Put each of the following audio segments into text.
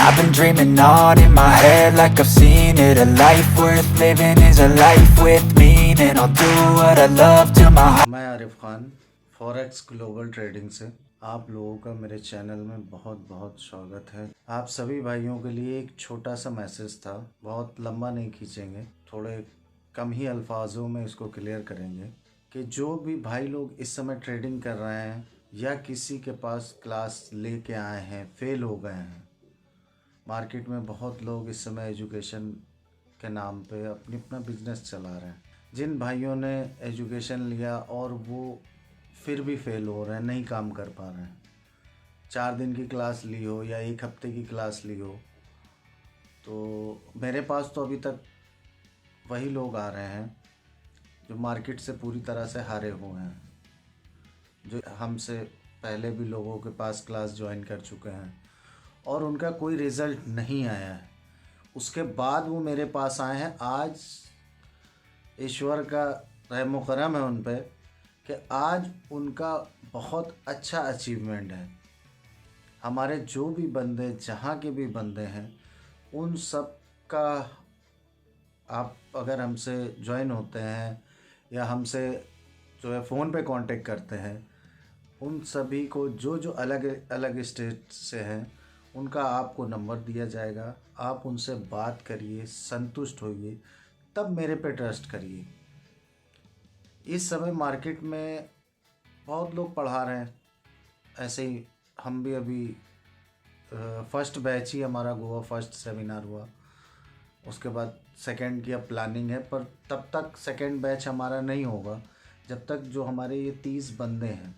I've been dreaming on in my head like I've seen it. A life worth living is a life with meaning. I'll do what I love till my heart. मैं Arif Khan forex global trading से आप लोगों का मेरे channel में बहुत बहुत स्वागत है। आप सभी भाइयों के लिए एक छोटा सा मैसेज था, बहुत लंबा नहीं खींचेंगे, थोड़े कम ही अल्फाजों में इसको क्लियर करेंगे कि जो भी भाई लोग इस समय ट्रेडिंग कर रहे हैं या किसी के पास क्लास लेके आए हैं, फेल हो गए हैं। मार्केट में बहुत लोग इस समय एजुकेशन के नाम पे अपना बिजनेस चला रहे हैं। जिन भाइयों ने एजुकेशन लिया और वो फिर भी फेल हो रहे हैं, नहीं काम कर पा रहे हैं, 4 दिन की क्लास ली हो या 1 हफ्ते की क्लास ली हो, तो मेरे पास तो अभी तक वही लोग आ रहे हैं जो मार्केट से पूरी तरह से हारे हुए हैं, जो हमसे पहले भी लोगों के पास क्लास ज्वाइन कर चुके हैं और उनका कोई रिज़ल्ट नहीं आया है। उसके बाद वो मेरे पास आए हैं। आज ईश्वर का रहम करम है उन पे कि आज उनका बहुत अच्छा अचीवमेंट है। हमारे जो भी बंदे, जहाँ के भी बंदे हैं, उन सब का आप अगर हमसे ज्वाइन होते हैं या हमसे जो है फ़ोन पे कांटेक्ट करते हैं, उन सभी को जो जो अलग अलग स्टेट से हैं उनका आपको नंबर दिया जाएगा। आप उनसे बात करिए, संतुष्ट होइए, तब मेरे पे ट्रस्ट करिए। इस समय मार्केट में बहुत लोग पढ़ा रहे हैं, ऐसे ही हम भी अभी फर्स्ट बैच ही हमारा गोवा फर्स्ट सेमिनार हुआ, उसके बाद सेकंड की अब प्लानिंग है, पर तब तक सेकंड बैच हमारा नहीं होगा जब तक जो हमारे ये 30 बंदे हैं,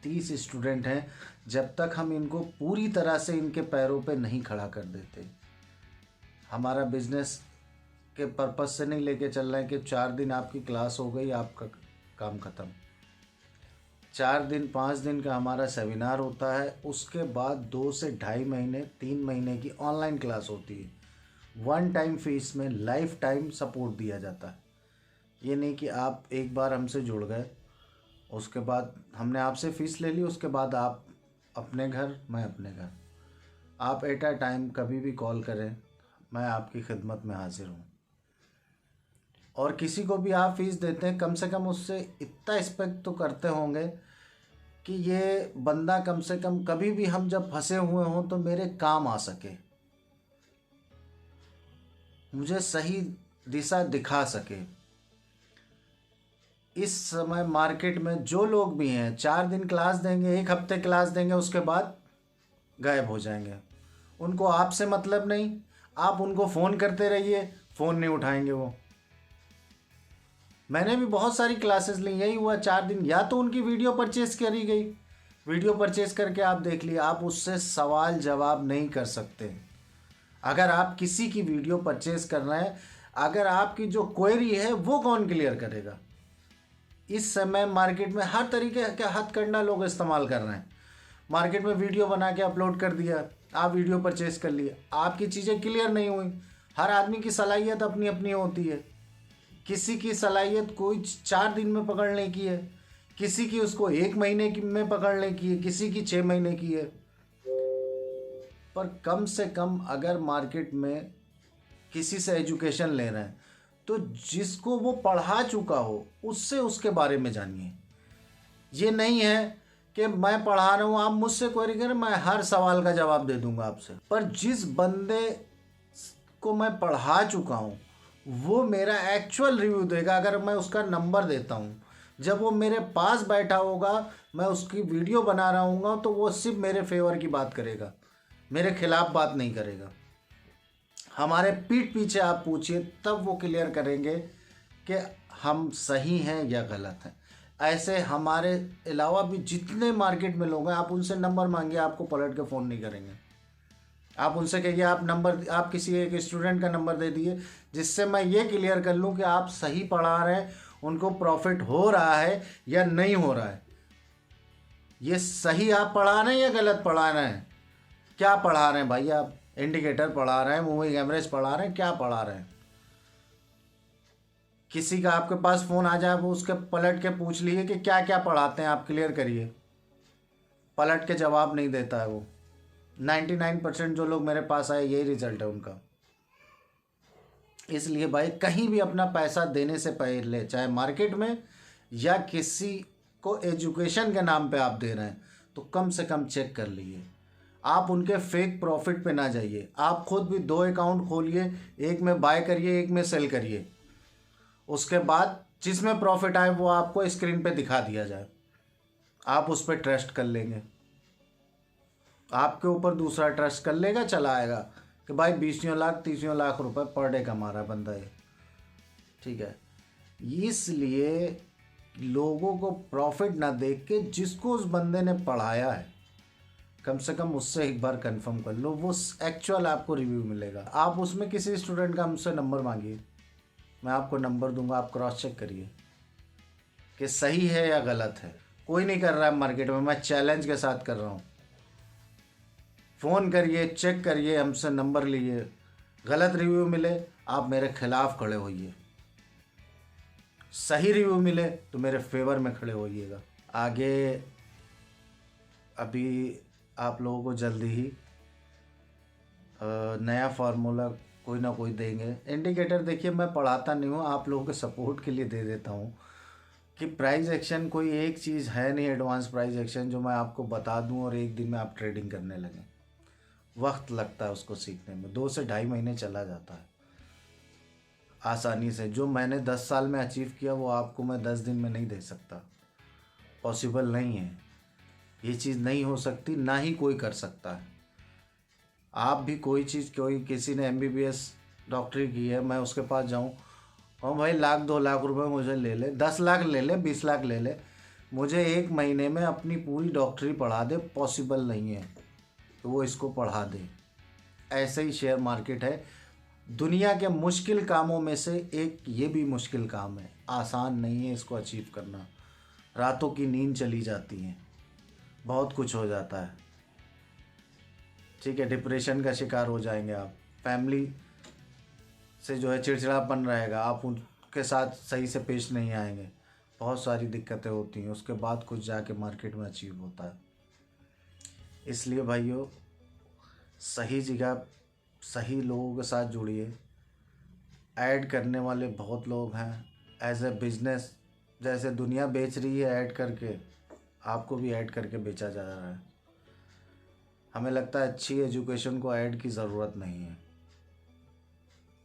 30 स्टूडेंट हैं, जब तक हम इनको पूरी तरह से इनके पैरों पे नहीं खड़ा कर देते। हमारा बिजनेस के पर्पस से नहीं लेके चल रहे हैं कि 4 दिन आपकी क्लास हो गई, आपका काम ख़त्म। 4 दिन 5 दिन का हमारा सेमिनार होता है, उसके बाद 2 से ढाई महीने 3 महीने की ऑनलाइन क्लास होती है। 1 टाइम फीस में लाइफ टाइम सपोर्ट दिया जाता है। ये नहीं कि आप एक बार हमसे जुड़ गए, उसके बाद हमने आपसे फ़ीस ले ली, उसके बाद आप अपने घर, मैं अपने घर। आप एट अ टाइम कभी भी कॉल करें, मैं आपकी खिदमत में हाजिर हूँ। और किसी को भी आप फ़ीस देते हैं, कम से कम उससे इतना एक्सपेक्ट तो करते होंगे कि ये बंदा कम से कम कभी भी हम जब फंसे हुए हों तो मेरे काम आ सके, मुझे सही दिशा दिखा सके। इस समय मार्केट में जो लोग भी हैं, 4 दिन क्लास देंगे, 1 हफ्ते क्लास देंगे, उसके बाद गायब हो जाएंगे। उनको आपसे मतलब नहीं, आप उनको फ़ोन करते रहिए, फ़ोन नहीं उठाएंगे वो। मैंने भी बहुत सारी क्लासेस ली, यही हुआ 4 दिन, या तो उनकी वीडियो परचेज़ करी गई, वीडियो परचेज़ करके आप देख लिए, आप उससे सवाल जवाब नहीं कर सकते। अगर आप किसी की वीडियो परचेज़ कर रहे हैं, अगर आपकी जो क्वेरी है वो कौन क्लियर करेगा? इस समय मार्केट में हर तरीके के हथकंडा लोग इस्तेमाल कर रहे हैं। मार्केट में वीडियो बना के अपलोड कर दिया, आप वीडियो परचेज़ कर लिए, आपकी चीज़ें क्लियर नहीं हुई। हर आदमी की सलाहियत अपनी अपनी होती है। किसी की सलाहियत कोई 4 दिन में पकड़ने की है, किसी की उसको 1 महीने में पकड़ने की है, किसी की 6 महीने की है। पर कम से कम अगर मार्केट में किसी से एजुकेशन ले रहे हैं तो जिसको वो पढ़ा चुका हो उससे उसके बारे में जानिए। ये नहीं है कि मैं पढ़ा रहा हूँ, आप मुझसे क्वेरी करें, मैं हर सवाल का जवाब दे दूंगा आपसे। पर जिस बंदे को मैं पढ़ा चुका हूँ वो मेरा एक्चुअल रिव्यू देगा। अगर मैं उसका नंबर देता हूँ, जब वो मेरे पास बैठा होगा, मैं उसकी वीडियो बना रहा हूँ, तो वो सिर्फ मेरे फेवर की बात करेगा, मेरे खिलाफ बात नहीं करेगा। हमारे पीठ पीछे आप पूछिए, तब वो क्लियर करेंगे कि हम सही हैं या गलत हैं। ऐसे हमारे अलावा भी जितने मार्केट में लोग हैं, आप उनसे नंबर मांगिए, आपको पलट के फ़ोन नहीं करेंगे। आप उनसे कहिए, आप किसी एक स्टूडेंट का नंबर दे दिए जिससे मैं ये क्लियर कर लूँ कि आप सही पढ़ा रहे हैं, उनको प्रॉफिट हो रहा है या नहीं हो रहा है। ये सही आप पढ़ा रहे हैं या गलत पढ़ा रहे हैं? क्या पढ़ा रहे हैं भाई? आप इंडिकेटर पढ़ा रहे हैं, मूविंग एवरेज पढ़ा रहे हैं, क्या पढ़ा रहे हैं? किसी का आपके पास फ़ोन आ जाए, वो उसके पलट के पूछ लिए कि क्या क्या पढ़ाते हैं, आप क्लियर करिए। पलट के जवाब नहीं देता है वो, 99% जो लोग मेरे पास आए यही रिजल्ट है उनका। इसलिए भाई कहीं भी अपना पैसा देने से पहले, चाहे मार्केट में या किसी को एजुकेशन के नाम पे आप दे रहे हैं, तो कम से कम चेक कर लीजिए। आप उनके फेक प्रॉफिट पे ना जाइए। आप खुद भी 2 अकाउंट खोलिए, एक में बाय करिए, एक में सेल करिए। उसके बाद जिसमें प्रॉफिट आए वो आपको स्क्रीन पे दिखा दिया जाए, आप उस पर ट्रस्ट कर लेंगे। आपके ऊपर दूसरा ट्रस्ट कर लेगा, चला आएगा कि भाई 20 लाख 30 लाख रुपए पर डे कमा रहा है बंदा ये, ठीक है। इसलिए लोगों को प्रॉफिट ना देख के जिसको उस बंदे ने पढ़ाया है, कम से कम उससे एक बार कंफर्म कर लो, वो एक्चुअल आपको रिव्यू मिलेगा। आप उसमें किसी स्टूडेंट का मुझसे नंबर मांगिए, मैं आपको नंबर दूंगा, आप क्रॉस चेक करिए कि सही है या गलत है। कोई नहीं कर रहा है मार्केट में, मैं चैलेंज के साथ कर रहा हूँ। फ़ोन करिए, चेक करिए, हमसे नंबर लीजिए। गलत रिव्यू मिले आप मेरे खिलाफ खड़े होइए, सही रिव्यू मिले तो मेरे फेवर में खड़े होइएगा। आगे अभी आप लोगों को जल्दी ही नया फार्मूला कोई ना कोई देंगे। इंडिकेटर देखिए, मैं पढ़ाता नहीं हूँ, आप लोगों के सपोर्ट के लिए दे देता हूँ कि प्राइस एक्शन कोई एक चीज़ है नहीं, एडवांस प्राइस एक्शन जो मैं आपको बता दूँ और एक दिन में आप ट्रेडिंग करने लगें। वक्त लगता है उसको सीखने में, 2 से ढाई महीने चला जाता है आसानी से। जो मैंने 10 साल में अचीव किया वो आपको मैं 10 दिन में नहीं दे सकता, पॉसिबल नहीं है, ये चीज़ नहीं हो सकती, ना ही कोई कर सकता है। आप भी कोई चीज़, कोई किसी ने MBBS डॉक्टरी की है, मैं उसके पास जाऊँ और भाई 1-2 लाख रुपए मुझे ले ले, 10 लाख ले ले, 20 लाख ले ले, मुझे 1 महीने में अपनी पूरी डॉक्टरी पढ़ा दे, पॉसिबल नहीं है तो वो इसको पढ़ा दे। ऐसे ही शेयर मार्केट है, दुनिया के मुश्किल कामों में से एक ये भी मुश्किल काम है, आसान नहीं है इसको अचीव करना। रातों की नींद चली जाती है, बहुत कुछ हो जाता है, ठीक है। डिप्रेशन का शिकार हो जाएंगे आप, फैमिली से जो है चिड़चिड़ापन रहेगा, आप उनके साथ सही से पेश नहीं आएंगे, बहुत सारी दिक्कतें होती हैं, उसके बाद कुछ जाके मार्केट में अचीव होता है। इसलिए भाइयों, सही जगह सही लोगों के साथ जुड़िए। ऐड करने वाले बहुत लोग हैं, एज ए बिजनेस, जैसे दुनिया बेच रही है ऐड करके, आपको भी ऐड करके बेचा जा रहा है। हमें लगता है अच्छी एजुकेशन को ऐड की ज़रूरत नहीं है।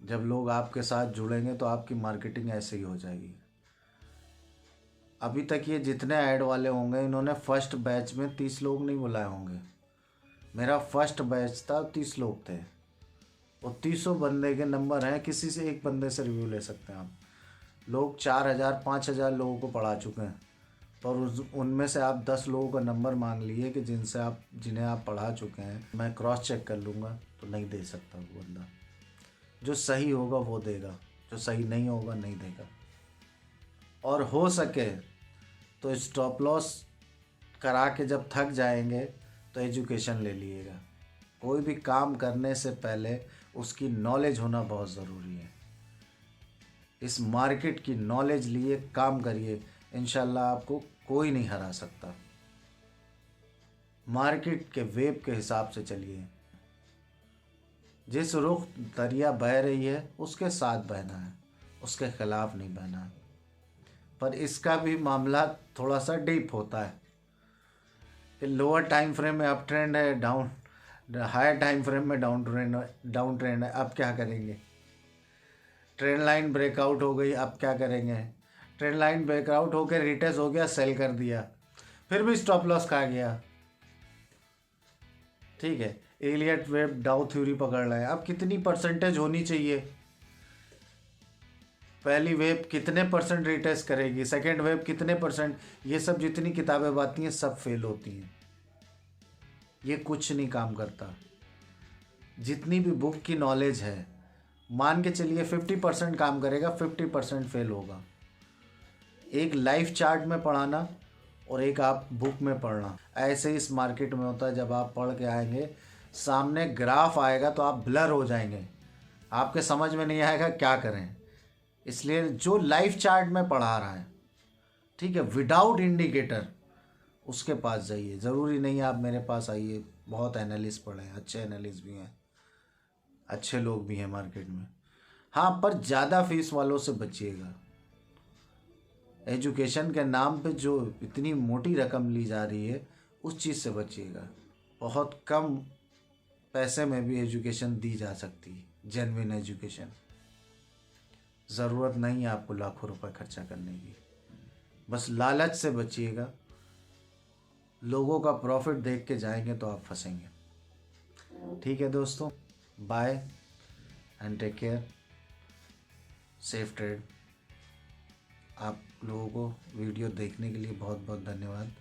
जब लोग आपके साथ जुड़ेंगे तो आपकी मार्केटिंग ऐसे ही हो जाएगी। अभी तक ये जितने ऐड वाले होंगे, इन्होंने फर्स्ट बैच में 30 लोग नहीं बुलाए होंगे। मेरा फर्स्ट बैच था, 30 लोग थे, और 300 बंदे के नंबर हैं, किसी से एक बंदे से रिव्यू ले सकते हैं आप। लोग 4000 5000 लोगों को पढ़ा चुके हैं, और उनमें से आप 10 लोगों का नंबर मांग लिए कि जिन्हें आप पढ़ा चुके हैं, मैं क्रॉस चेक कर लूँगा, तो नहीं दे सकता वो बंदा। जो सही होगा वो देगा, जो सही नहीं होगा नहीं देगा। और हो सके तो स्टॉप लॉस करा के जब थक जाएंगे तो एजुकेशन ले लीजिएगा। कोई भी काम करने से पहले उसकी नॉलेज होना बहुत ज़रूरी है। इस मार्केट की नॉलेज लिए काम करिए, इंशाल्लाह आपको कोई नहीं हरा सकता। मार्केट के वेव के हिसाब से चलिए, जिस रुख दरिया बह रही है उसके साथ बहना है, उसके खिलाफ नहीं बहना है। पर इसका भी मामला थोड़ा सा डीप होता है कि लोअर टाइम फ्रेम में अप ट्रेंड है, हायर टाइम फ्रेम में डाउन ट्रेंड है। अब क्या करेंगे? ट्रेंड लाइन ब्रेकआउट हो गई, अब क्या करेंगे? ट्रेंड लाइन ब्रेकआउट होकर रिटेस्ट हो गया, सेल कर दिया, फिर भी स्टॉप लॉस खा गया, ठीक है। एलियट वेव डाउ थ्योरी पकड़ रहे हैं। अब कितनी परसेंटेज होनी चाहिए? पहली वेव कितने परसेंट रिटेस्ट करेगी, सेकेंड वेव कितने परसेंट, ये सब जितनी किताबें बाती हैं सब फेल होती हैं। ये कुछ नहीं काम करता। जितनी भी बुक की नॉलेज है, मान के चलिए 50% काम करेगा, 50% फेल होगा। एक लाइफ चार्ट में पढ़ाना और एक आप बुक में पढ़ना, ऐसे इस मार्केट में होता है। जब आप पढ़ के आएंगे, सामने ग्राफ आएगा तो आप ब्लर हो जाएंगे, आपके समझ में नहीं आएगा क्या करें। इसलिए जो लाइफ चार्ट में पढ़ा रहा है, ठीक है, विदाउट इंडिकेटर, उसके पास जाइए। ज़रूरी नहीं आप मेरे पास आइए, बहुत एनालिस्ट पढ़े हैं, अच्छे एनालिस्ट भी हैं, अच्छे लोग भी हैं मार्केट में। हाँ, पर ज़्यादा फीस वालों से बचिएगा। एजुकेशन के नाम पे जो इतनी मोटी रकम ली जा रही है उस चीज़ से बचिएगा। बहुत कम पैसे में भी एजुकेशन दी जा सकती है, जेन्युइन एजुकेशन। ज़रूरत नहीं है आपको लाखों रुपए खर्चा करने की। बस लालच से बचिएगा। लोगों का प्रॉफिट देख के जाएंगे तो आप फंसेंगे। ठीक है दोस्तों, bye and take care, safe trade. आप लोगों को वीडियो देखने के लिए बहुत बहुत धन्यवाद।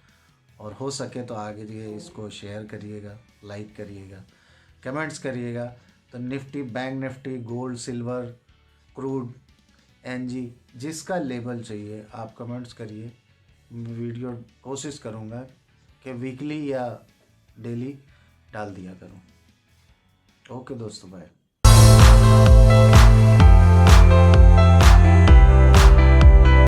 और हो सके तो आगे ये इसको शेयर करिएगा, लाइक करिएगा, कमेंट्स करिएगा। तो Nifty, bank Nifty, gold, silver, crude, NG, जिसका लेवल चाहिए आप कमेंट्स करिए। वीडियो कोशिश करूँगा कि वीकली या डेली डाल दिया करूँ। ओके दोस्तों, बाय।